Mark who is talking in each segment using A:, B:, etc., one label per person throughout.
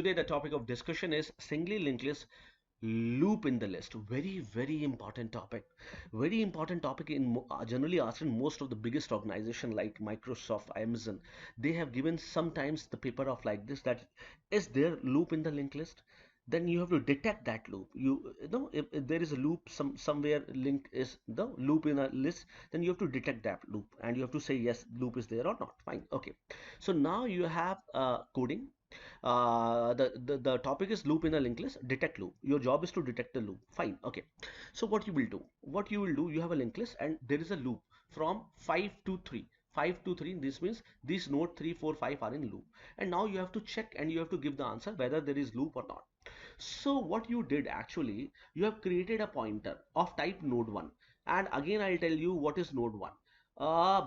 A: Today the topic of discussion is singly linked list loop in the list. Very important topic. Very important topic in generally asked in most of the biggest organization like Microsoft, Amazon. They have given sometimes the paper of like this, that is there loop in the linked list. Then you have to detect that loop. You know, if there is a loop somewhere link is the loop in a list, then you have to detect that loop and you have to say yes, loop is there or not. Fine, okay. So now you have coding. The topic is loop in a linked list. Detect loop. Your job is to detect the loop. Fine, okay. So what you will do, you have a linked list and there is a loop from 5 to 3. 5 to 3, this means these node 3 4 5 are in loop, and now you have to check and you have to give the answer whether there is loop or not. So what you did actually, you have created a pointer of type node 1, and again I'll tell you what is node 1. uh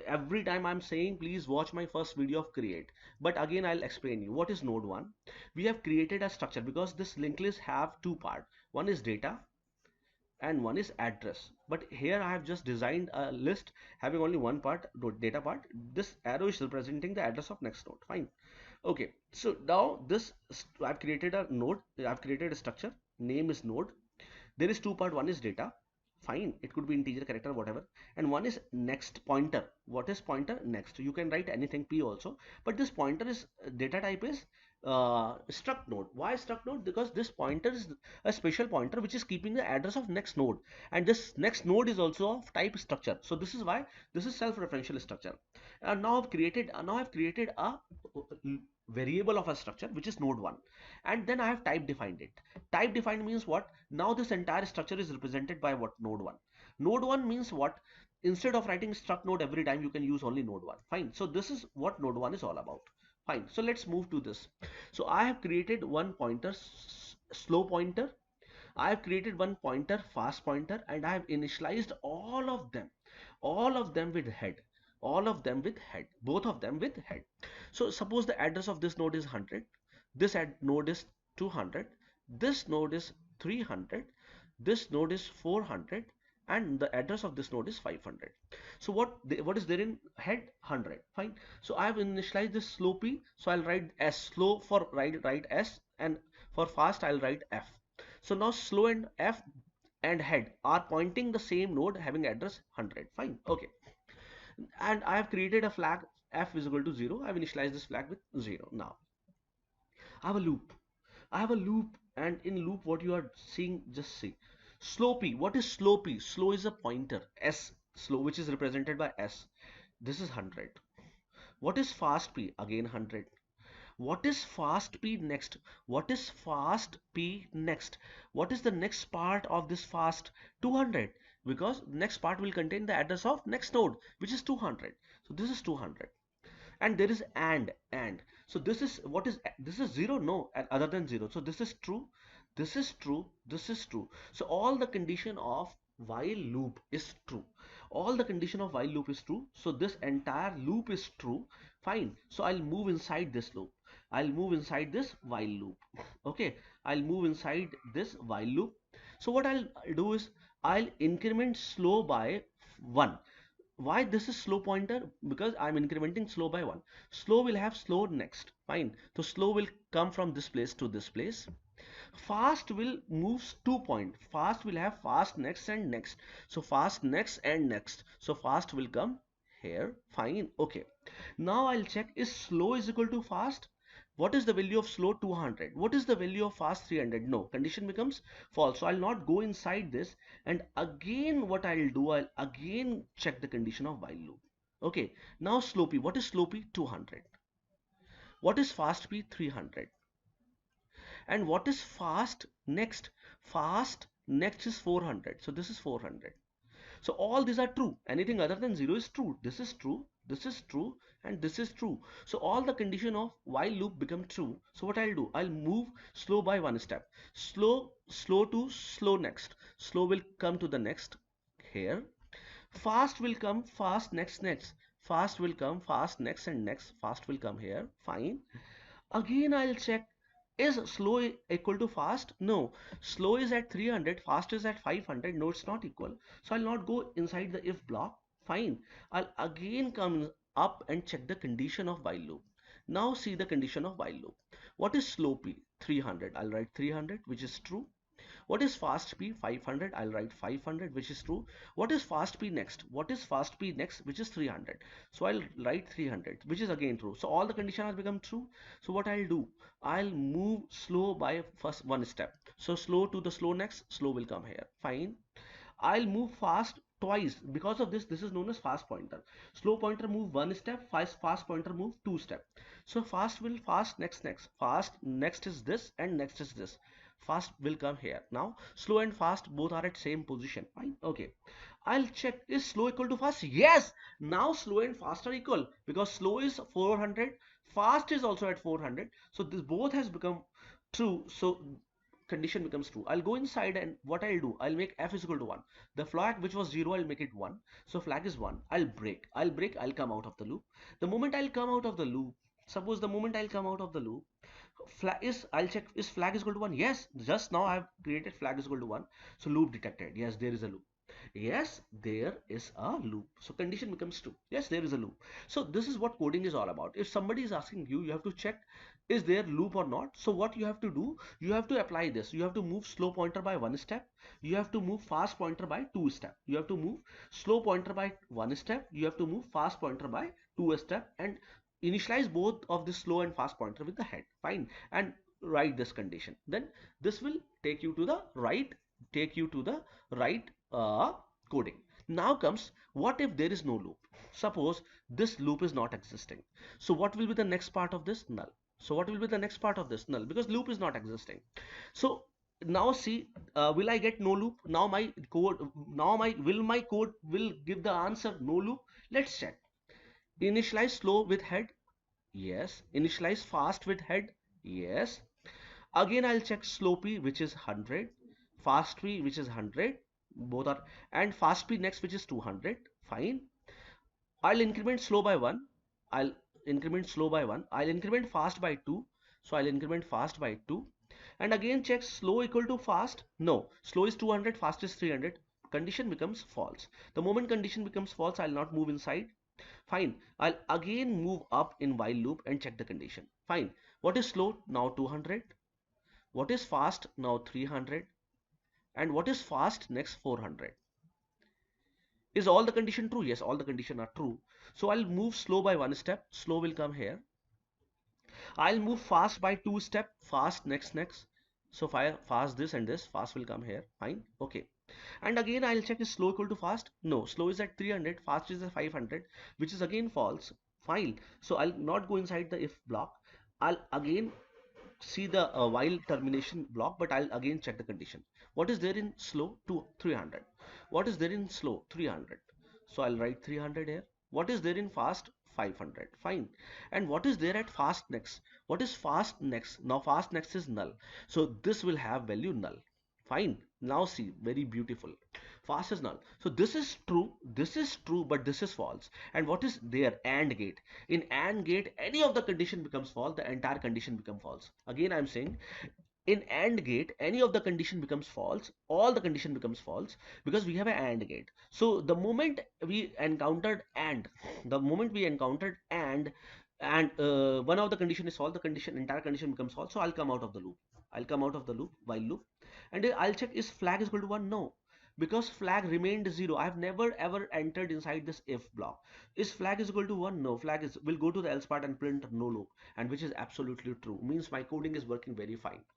A: every time I'm saying please watch my first video of create, but again I'll explain you what is node 1. We have created a structure because this linked list have two part. One is data and one is address, but here I have just designed a list having only one part, data part. This arrow is representing the address of next node. Fine, okay. So now this I've created a node, I've created a structure, name is node. There is two part, one is data, fine, it could be integer, character, whatever, and one is next pointer. What is pointer? Next. You can write anything p also, but this pointer is data type is struct node. Why struct node? Because this pointer is a special pointer which is keeping the address of next node, and this next node is also of type structure. So this is why this is self-referential structure. And now I've created a variable of a structure which is node 1, and then I have type defined it. Type defined means what? Now this entire structure is represented by what? Node 1. Node 1 means what? Instead of writing struct node every time, you can use only node 1. Fine. So this is what node 1 is all about. Fine. So let's move to this. So I have created one pointer, slow pointer. I have created one pointer, fast pointer, and I have initialized all of them with head, all of them with head, both of them with head. So suppose the address of this node is 100, this node is 200, this node is 300, this node is 400, and the address of this node is 500. So what is there in head? 100. Fine. So I have initialized this slow p, so I'll write s, slow for write s, and for fast I'll write f. So now slow and f and head are pointing the same node having address 100. Fine, okay. And I have created a flag f is equal to 0. I've initialized this flag with 0. Now I have a loop. I have a loop, and in loop what you are seeing, just see. Slow p. What is slow p? Slow is a pointer. S, slow, which is represented by s. This is 100. What is fast p? Again 100. What is fast p next? What is fast p next? What is the next part of this fast? 200, because next part will contain the address of next node, which is 200. So this is 200. And there is and so this is what is this is 0? No, other than 0. So this is true, this is true, this is true. So all the condition of while loop is true, all the condition of while loop is true, so this entire loop is true. Fine. So I'll move inside this loop, I'll move inside this while loop. Okay, I'll move inside this while loop. So what I'll do is I'll increment slow by 1. Why this is slow pointer? Because I'm incrementing slow by 1. Slow will have slow next. Fine. So slow will come from this place to this place. Fast will move 2 point. Fast will have fast next and next. So fast next and next. So fast will come here. Fine. Okay. Now I'll check, is slow is equal to fast? What is the value of slow? 200. What is the value of fast? 300. No, condition becomes false. So I'll not go inside this, and again what I'll do, I'll again check the condition of while loop. Okay, now slow p. What is slow p? 200. What is fast p? 300. And what is fast next? Fast next is 400. So this is 400. So all these are true. Anything other than 0 is true. This is true, this is true, and this is true. So all the condition of while loop become true. So what I'll do, I'll move slow by 1 step. Slow to slow next. Slow will come to the next here. Fast will come fast next. Fast will come fast next and next. Fast will come here. Fine. Again I'll check, is slow equal to fast? No, slow is at 300, fast is at 500. No, it's not equal. So I'll not go inside the if block. Fine. I'll again come up and check the condition of while loop. Now see the condition of while loop. What is slow p? 300. I'll write 300, which is true. What is fast p? 500. I'll write 500, which is true. What is fast p next? What is fast p next? Which is 300. So I'll write 300, which is again true. So all the condition has become true. So what I'll do, I'll move slow by first one step. So slow to the slow next, slow will come here. Fine. I'll move fast twice. Because of this, this is known as fast pointer. Slow pointer move one step, fast pointer move two step. So fast will fast next. Fast next is this and next is this. Fast will come here. Now slow and fast both are at same position. Fine. Okay. I'll check, is slow equal to fast? Yes. Now slow and fast are equal because slow is 400, fast is also at 400. So this both has become true. So condition becomes true. I'll go inside and what I'll do, I'll make f is equal to 1. The flag which was 0, I'll make it 1. So flag is 1. I'll come out of the loop. The moment I'll come out of the loop, suppose the moment I'll come out of the loop, I'll check, is flag is equal to 1? Yes, just now I've created flag is equal to 1. So loop detected. Yes, there is a loop. Yes, there is a loop. So condition becomes true. Yes, there is a loop. So this is what coding is all about. If somebody is asking you, you have to check is there loop or not. So what you have to do, you have to apply this. You have to move slow pointer by one step. You have to move fast pointer by two step. You have to move slow pointer by one step. You have to move fast pointer by two step and initialize both of the slow and fast pointer with the head. Fine. And write this condition. Then this will take you to the right coding. Now comes, what if there is no loop? Suppose this loop is not existing. So what will be the next part of this? Null. So what will be the next part of this? Null, because loop is not existing. So now see, will I get no loop? Now my code, will my code will give the answer no loop? Let's check. Initialize slow with head. Yes. Initialize fast with head. Yes. Again I'll check slow p, which is 100, fast p, which is 100, both are, and fast p next, which is 200. Fine. I'll increment slow by 1. I'll increment slow by 1. I'll increment fast by 2. So I'll increment fast by 2. And again check slow equal to fast. No, slow is 200, fast is 300. Condition becomes false. The moment condition becomes false, I'll not move inside. Fine. I'll again move up in while loop and check the condition. Fine. What is slow? Now 200. What is fast? Now 300. And what is fast? Next 400. Is all the condition true? Yes, all the condition are true. So I'll move slow by one step. Slow will come here. I'll move fast by two step. Fast next. So fast this and this. Fast will come here. Fine. Okay. And again I'll check, is slow equal to fast? No, slow is at 300. Fast is at 500, which is again false. Fine. So I'll not go inside the if block. I'll again see the while termination block, but I'll again check the condition. What is there in slow? To 300. What is there in slow? 300. So I'll write 300 here. What is there in fast? 500. Fine. And what is there at fast next? What is fast next? Now fast next is null. So this will have value null. Fine. Now see, very beautiful. Fast is null. So this is true, but this is false. And what is there? AND gate. In AND gate, any of the condition becomes false, the entire condition becomes false. Again, I'm saying, in AND gate, any of the condition becomes false, all the condition becomes false because we have an AND gate. So the moment we encountered and one of the condition is false, the condition entire condition becomes false. So I'll come out of the loop. I'll come out of the loop while loop, and I'll check, is flag is equal to 1? No, because flag remained 0. I've never ever entered inside this if block. Is flag is equal to 1? No, flag is will go to the else part and print no loop, and which is absolutely true. Means my coding is working very fine.